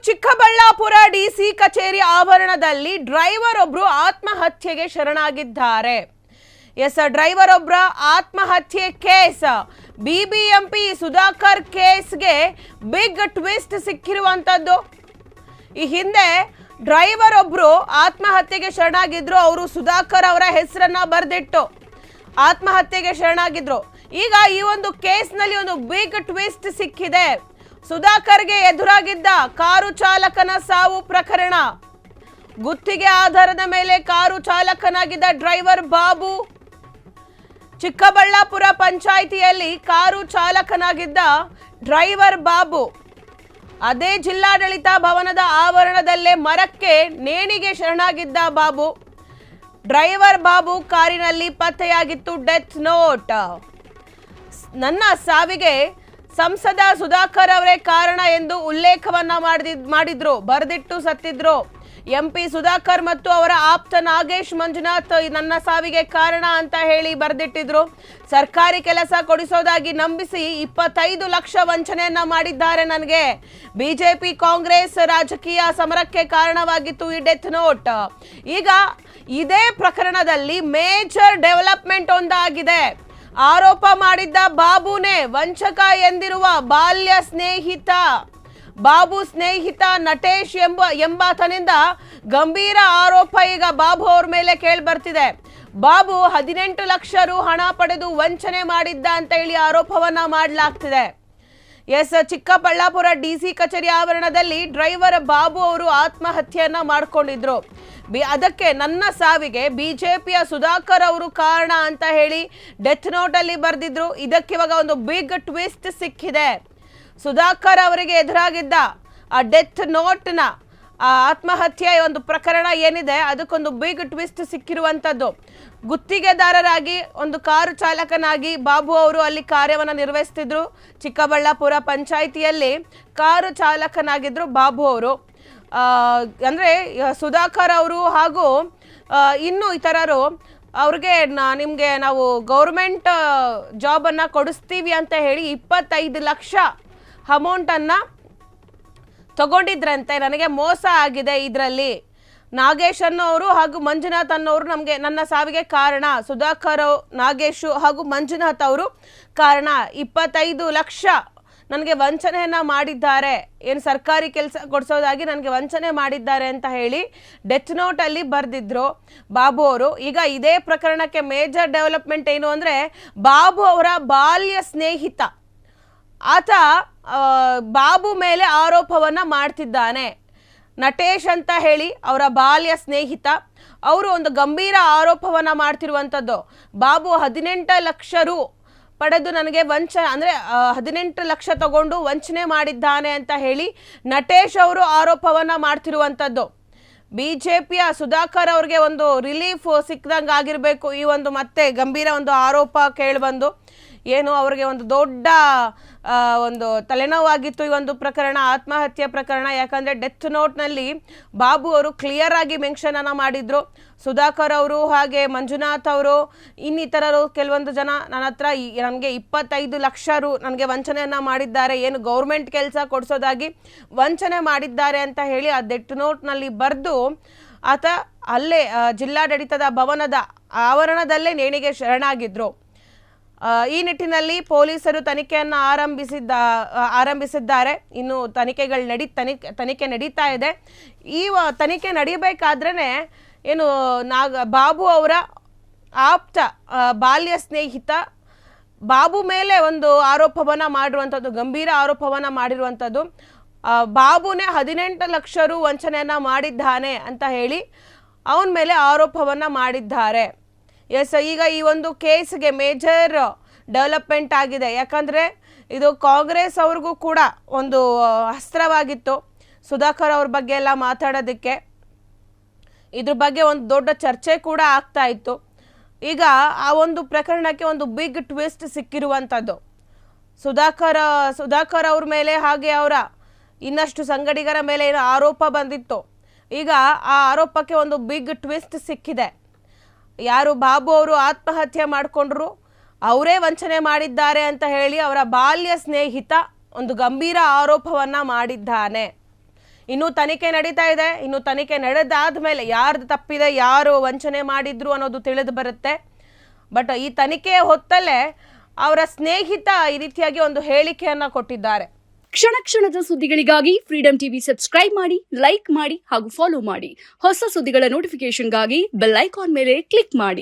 Chikkaballapur DC ಕಚೇರಿ ಆವರಣದಲ್ಲಿ driver ಒಬ್ರು ಆತ್ಮಹತ್ಯೆಗೆ ಶರಣಾಗಿದ್ದಾರೆ. ಡ್ರೈವರ್ ಒಬ್ರ ಆತ್ಮಹತ್ಯೆ ಕೇಸ್ ಬಿಬಿಎಂಪಿ ಸುಧಾಕರ್ ಕೇಸ್ಗೆ ಬಿಗ್ ಟ್ವಿಸ್ಟ್ ಸಿಕ್ಕಿರುವಂತದ್ದು. ಈ ಹಿಂದೆ ಡ್ರೈವರ್ ಒಬ್ರು ಆತ್ಮಹತ್ಯೆಗೆ ಶರಣಾಗಿದ್ರು. ಅವರು ಸುಧಾಕರ್ ಅವರ ಹೆಸರನ್ನ ಬರೆದಿಟ್ಟು ಆತ್ಮಹತ್ಯೆಗೆ ಶರಣಾಗಿದ್ರು. ಈಗ ಈ ಒಂದು ಕೇಸ್ನಲ್ಲಿ ಒಂದು ಬಿಗ್ ಟ್ವಿಸ್ಟ್ ಸಿಕ್ಕಿದೆ. ಸುಧಾಕರ್ಗೆ ಎದುರಾಗಿದ್ದ ಕಾರು ಚಾಲಕನ ಸಾವು ಪ್ರಕರಣ. ಗುತ್ತಿಗೆ ಆಧಾರದ ಮೇಲೆ ಕಾರು ಚಾಲಕನಾಗಿದ್ದ ಡ್ರೈವರ್ ಬಾಬು ಚಿಕ್ಕಬಳ್ಳಾಪುರ ಪಂಚಾಯಿತಿಯಲ್ಲಿ ಕಾರು ಚಾಲಕನಾಗಿದ್ದ ಡ್ರೈವರ್ ಬಾಬು ಅದೇ ಜಿಲ್ಲಾಡಳಿತ ಭವನದ ಆವರಣದಲ್ಲೇ ಮರಕ್ಕೆ ನೇಣಿಗೆ ಶರಣಾಗಿದ್ದ ಬಾಬು. ಡ್ರೈವರ್ ಬಾಬು ಕಾರಿನಲ್ಲಿ ಪತ್ತೆಯಾಗಿತ್ತು ಡೆತ್ ನೋಟ್. ನನ್ನ ಸಾವಿಗೆ ಸಂಸದ ಸುಧಾಕರ್ ಅವರೇ ಕಾರಣ ಎಂದು ಉಲ್ಲೇಖವನ್ನ ಮಾಡಿದ್ರು, ಬರೆದಿಟ್ಟು ಸತ್ತಿದ್ರು. ಎಂಪಿ ಸುಧಾಕರ್ ಮತ್ತು ಅವರ ಆಪ್ತ ನಾಗೇಶ್ ಮಂಜುನಾಥ್ ನನ್ನ ಸಾವಿಗೆ ಕಾರಣ ಅಂತ ಹೇಳಿ ಬರೆದಿಟ್ಟಿದ್ರು. ಸರ್ಕಾರಿ ಕೆಲಸ ಕೊಡಿಸೋದಾಗಿ ನಂಬಿಸಿ 25 ಲಕ್ಷ ವಂಚನೆಯನ್ನ ಮಾಡಿದ್ದಾರೆ. ನನಗೆ ಬಿಜೆಪಿ ಕಾಂಗ್ರೆಸ್ ರಾಜಕೀಯ ಸಮರಕ್ಕೆ ಕಾರಣವಾಗಿತ್ತು ಈ ಡೆತ್ ನೋಟ್. ಈಗ ಇದೇ ಪ್ರಕರಣದಲ್ಲಿ ಮೇಜರ್ ಡೆವಲಪ್ಮೆಂಟ್ ಒಂದಾಗಿದೆ. ಆರೋಪ ಮಾಡಿದ್ದ ಬಾಬುನೇ ವಂಚಕ ಎಂದಿರುವ ಬಾಲ್ಯ ಸ್ನೇಹಿತ ಬಾಬು ಸ್ನೇಹಿತ ನಟೇಶ್ ಎಂಬಾತನಿಂದ ಗಂಭೀರ ಆರೋಪ ಈಗ ಬಾಬು ಅವ್ರ ಮೇಲೆ ಕೇಳಿ ಬರ್ತಿದೆ. ಬಾಬು 18 ಲಕ್ಷ ರು ಹಣ ಪಡೆದು ವಂಚನೆ ಮಾಡಿದ್ದ ಅಂತ ಹೇಳಿ ಆರೋಪವನ್ನ ಮಾಡಲಾಗ್ತಿದೆ. ಚಿಕ್ಕಬಳ್ಳಾಪುರ ಡಿಸಿ ಕಚೇರಿ ಆವರಣದಲ್ಲಿ ಡ್ರೈವರ್ ಬಾಬು ಅವರು ಆತ್ಮಹತ್ಯೆಯನ್ನ ಮಾಡ್ಕೊಂಡಿದ್ರು. ಅದಕ್ಕೆ ನನ್ನ ಸಾವಿಗೆ ಬಿಜೆಪಿಯ ಸುಧಾಕರ್ ಅವರು ಕಾರಣ ಅಂತ ಹೇಳಿ ಡೆತ್ ನೋಟ್ ಅಲ್ಲಿ ಬರೆದಿದ್ರು. ಇದಕ್ಕೆ ಇವಾಗ ಒಂದು ಬಿಗ್ ಟ್ವಿಸ್ಟ್ ಸಿಕ್ಕಿದೆ. ಸುಧಾಕರ್ ಅವರಿಗೆ ಎದುರಾಗಿದ್ದ ಆ ಡೆತ್ ನೋಟ್ನ ಆತ್ಮಹತ್ಯೆ ಒಂದು ಪ್ರಕರಣ ಏನಿದೆ ಅದಕ್ಕೊಂದು ಬಿಗ್ ಟ್ವಿಸ್ಟ್ ಸಿಕ್ಕಿರುವಂಥದ್ದು. ಗುತ್ತಿಗೆದಾರರಾಗಿ ಒಂದು ಕಾರು ಚಾಲಕನಾಗಿ ಬಾಬು ಅವರು ಅಲ್ಲಿ ಕಾರ್ಯವನ್ನು ನಿರ್ವಹಿಸ್ತಿದ್ರು. ಚಿಕ್ಕಬಳ್ಳಾಪುರ ಪಂಚಾಯಿತಿಯಲ್ಲಿ ಕಾರು ಚಾಲಕನಾಗಿದ್ರು ಬಾಬು ಅವರು. ಅಂದರೆ ಸುಧಾಕರ್ ಅವರು ಹಾಗೂ ಇನ್ನೂ ಇತರರು ಅವ್ರಿಗೆ ನಿಮಗೆ ನಾವು ಗೌರ್ಮೆಂಟ್ ಜಾಬನ್ನು ಕೊಡಿಸ್ತೀವಿ ಅಂತ ಹೇಳಿ 25 ಲಕ್ಷ ಅಮೌಂಟನ್ನು ತಗೊಂಡಿದ್ರಂತೆ. ನನಗೆ ಮೋಸ ಆಗಿದೆ ಇದರಲ್ಲಿ. ನಾಗೇಶ್ ಅನ್ನೋರು ಹಾಗೂ ಮಂಜುನಾಥ್ ಅನ್ನೋರು ನನ್ನ ಸಾವಿಗೆ ಕಾರಣ. ಸುಧಾಕರ್ ನಾಗೇಶು ಹಾಗೂ ಮಂಜುನಾಥ್ ಅವರು ಕಾರಣ. 25 ಲಕ್ಷ ನನಗೆ ವಂಚನೆಯನ್ನ ಮಾಡಿದ್ದಾರೆ. ಏನು ಸರ್ಕಾರಿ ಕೆಲಸ ಕೊಡಿಸೋದಾಗಿ ನನಗೆ ವಂಚನೆ ಮಾಡಿದ್ದಾರೆ ಅಂತ ಹೇಳಿ ಡೆತ್ ನೋಟ್ ಅಲ್ಲಿ ಬರೆದಿದ್ರು ಬಾಬು ಅವರು. ಈಗ ಇದೇ ಪ್ರಕರಣಕ್ಕೆ ಮೇಜರ್ ಡೆವಲಪ್ಮೆಂಟ್ ಏನು ಅಂದರೆ ಬಾಬು ಅವರ ಬಾಲ್ಯ ಸ್ನೇಹಿತ ಆತ ಬಾಬು ಮೇಲೆ ಆರೋಪವನ್ನ ಮಾಡ್ತಿದ್ದಾನೆ. ನಟೇಶ್ ಅಂತ ಹೇಳಿ ಅವರ ಬಾಲ್ಯ ಸ್ನೇಹಿತ ಅವರು ಒಂದು ಗಂಭೀರ ಆರೋಪವನ್ನ ಮಾಡ್ತಿರುವಂಥದ್ದು. ಬಾಬು 18 ಲಕ್ಷ ರು ಪಡೆದು ನನಗೆ ಅಂದರೆ 18 ಲಕ್ಷ ತಗೊಂಡು ವಂಚನೆ ಮಾಡಿದ್ದಾನೆ ಅಂತ ಹೇಳಿ ನಟೇಶ್ ಅವರು ಆರೋಪವನ್ನ ಮಾಡ್ತಿರುವಂಥದ್ದು. ಬಿಜೆಪಿಯ ಸುಧಾಕರ್ ಅವ್ರಿಗೆ ಒಂದು ರಿಲೀಫ್ ಸಿಕ್ಕದಂಗೆ ಆಗಿರಬೇಕು. ಈ ಒಂದು ಮತ್ತೆ ಗಂಭೀರ ಒಂದು ಆರೋಪ ಕೇಳಿಬಂದು ಏನು ಅವ್ರಿಗೆ ಒಂದು ದೊಡ್ಡ ಒಂದು ತಲೆನೋವಾಗಿತ್ತು ಈ ಒಂದು ಪ್ರಕರಣ, ಆತ್ಮಹತ್ಯೆ ಪ್ರಕರಣ. ಯಾಕಂದರೆ ಡೆತ್ ನೋಟ್ನಲ್ಲಿ ಬಾಬು ಅವರು ಕ್ಲಿಯರ್ ಆಗಿ ಮೆನ್ಷನನ್ನು ಮಾಡಿದರು. ಸುಧಾಕರ್ ಅವರು ಹಾಗೆ ಮಂಜುನಾಥ್ ಅವರು ಇನ್ನಿತರರು ಕೆಲವೊಂದು ಜನ ನನ್ನ ಹತ್ರ ನನಗೆ 25 ಲಕ್ಷ ರು ನನಗೆ ವಂಚನೆಯನ್ನು ಮಾಡಿದ್ದಾರೆ, ಏನು ಗೌರ್ಮೆಂಟ್ ಕೆಲಸ ಕೊಡಿಸೋದಾಗಿ ವಂಚನೆ ಮಾಡಿದ್ದಾರೆ ಅಂತ ಹೇಳಿ ಆ ಡೆತ್ ನೋಟ್ನಲ್ಲಿ ಬರೆದು ಆತ ಅಲ್ಲೇ ಜಿಲ್ಲಾಡಳಿತದ ಭವನದ ಆವರಣದಲ್ಲೇ ನೇಣಿಗೆ ಶರಣಾಗಿದ್ರು. ಈ ನಿಟ್ಟಿನಲ್ಲಿ ಪೊಲೀಸರು ತನಿಖೆಯನ್ನು ಆರಂಭಿಸಿದ್ದಾರೆ. ಇನ್ನು ತನಿಖೆ ನಡೀತಾ ಇದೆ. ಈ ತನಿಖೆ ನಡೀಬೇಕಾದ್ರೇ ಏನು ಬಾಬು ಅವರ ಆಪ್ತ ಬಾಲ್ಯ ಸ್ನೇಹಿತ ಬಾಬು ಮೇಲೆ ಒಂದು ಆರೋಪವನ್ನು ಮಾಡಿರುವಂಥದ್ದು, ಗಂಭೀರ ಆರೋಪವನ್ನು ಮಾಡಿರುವಂಥದ್ದು. ಬಾಬುನೇ 18 ಲಕ್ಷ ರು ವಂಚನೆಯನ್ನು ಮಾಡಿದ್ದಾನೆ ಅಂತ ಹೇಳಿ ಅವನ ಮೇಲೆ ಆರೋಪವನ್ನು ಮಾಡಿದ್ದಾರೆ. ಈಗ ಈ ಒಂದು ಕೇಸ್ಗೆ ಮೇಜರ್ ಡೆವಲಪ್ಮೆಂಟ್ ಆಗಿದೆ. ಯಾಕಂದರೆ ಇದು ಕಾಂಗ್ರೆಸ್ ಅವ್ರಿಗೂ ಕೂಡ ಒಂದು ಅಸ್ತ್ರವಾಗಿತ್ತು ಸುಧಾಕರ್ ಅವ್ರ ಬಗ್ಗೆ ಎಲ್ಲ ಮಾತಾಡೋದಕ್ಕೆ. ಇದ್ರ ಬಗ್ಗೆ ಒಂದು ದೊಡ್ಡ ಚರ್ಚೆ ಕೂಡ ಆಗ್ತಾ ಇತ್ತು. ಈಗ ಆ ಒಂದು ಪ್ರಕರಣಕ್ಕೆ ಒಂದು ಬಿಗ್ ಟ್ವಿಸ್ಟ್ ಸಿಕ್ಕಿರುವಂಥದ್ದು. ಸುಧಾಕರ್ ಅವ್ರ ಮೇಲೆ ಹಾಗೆ ಅವರ ಇನ್ನಷ್ಟು ಸಂಗಡಿಗರ ಮೇಲೆ ಏನೋ ಆರೋಪ ಬಂದಿತ್ತು. ಈಗ ಆ ಆರೋಪಕ್ಕೆ ಒಂದು ಬಿಗ್ ಟ್ವಿಸ್ಟ್ ಸಿಕ್ಕಿದೆ. ಯಾರು ಬಾಬು ಅವರು ಆತ್ಮಹತ್ಯೆ ಮಾಡಿಕೊಂಡ್ರು ಅವರೇ ವಂಚನೆ ಮಾಡಿದ್ದಾರೆ ಅಂತ ಹೇಳಿ ಅವರ ಬಾಲ್ಯ ಸ್ನೇಹಿತ ಒಂದು ಗಂಭೀರ ಆರೋಪವನ್ನು ಮಾಡಿದ್ದಾನೆ. ಇನ್ನೂ ತನಿಖೆ ನಡೀತಾ ಇದೆ. ಇನ್ನು ತನಿಖೆ ನಡೆದಾದ್ಮೇಲೆ ಯಾರ್ದು ತಪ್ಪಿದೆ, ಯಾರು ವಂಚನೆ ಮಾಡಿದ್ರು ಅನ್ನೋದು ತಿಳಿದು ಬರುತ್ತೆ. ಬಟ್ ಈ ತನಿಖೆಯ ಹೊತ್ತಲ್ಲೇ ಅವರ ಸ್ನೇಹಿತ ಈ ರೀತಿಯಾಗಿ ಒಂದು ಹೇಳಿಕೆಯನ್ನ ಕೊಟ್ಟಿದ್ದಾರೆ. ಕ್ಷಣ ಕ್ಷಣದ ಸುದ್ದಿಗಳಿಗಾಗಿ ಫ್ರೀಡಂ ಟಿವಿ ಸಬ್ಸ್ಕ್ರೈಬ್ ಮಾಡಿ, ಲೈಕ್ ಮಾಡಿ ಹಾಗೂ ಫಾಲೋ ಮಾಡಿ. ಹೊಸ ಸುದ್ದಿಗಳ ನೋಟಿಫಿಕೇಶನ್ಗಾಗಿ ಬೆಲ್ ಐಕಾನ್ ಮೇಲೆ ಕ್ಲಿಕ್ ಮಾಡಿ.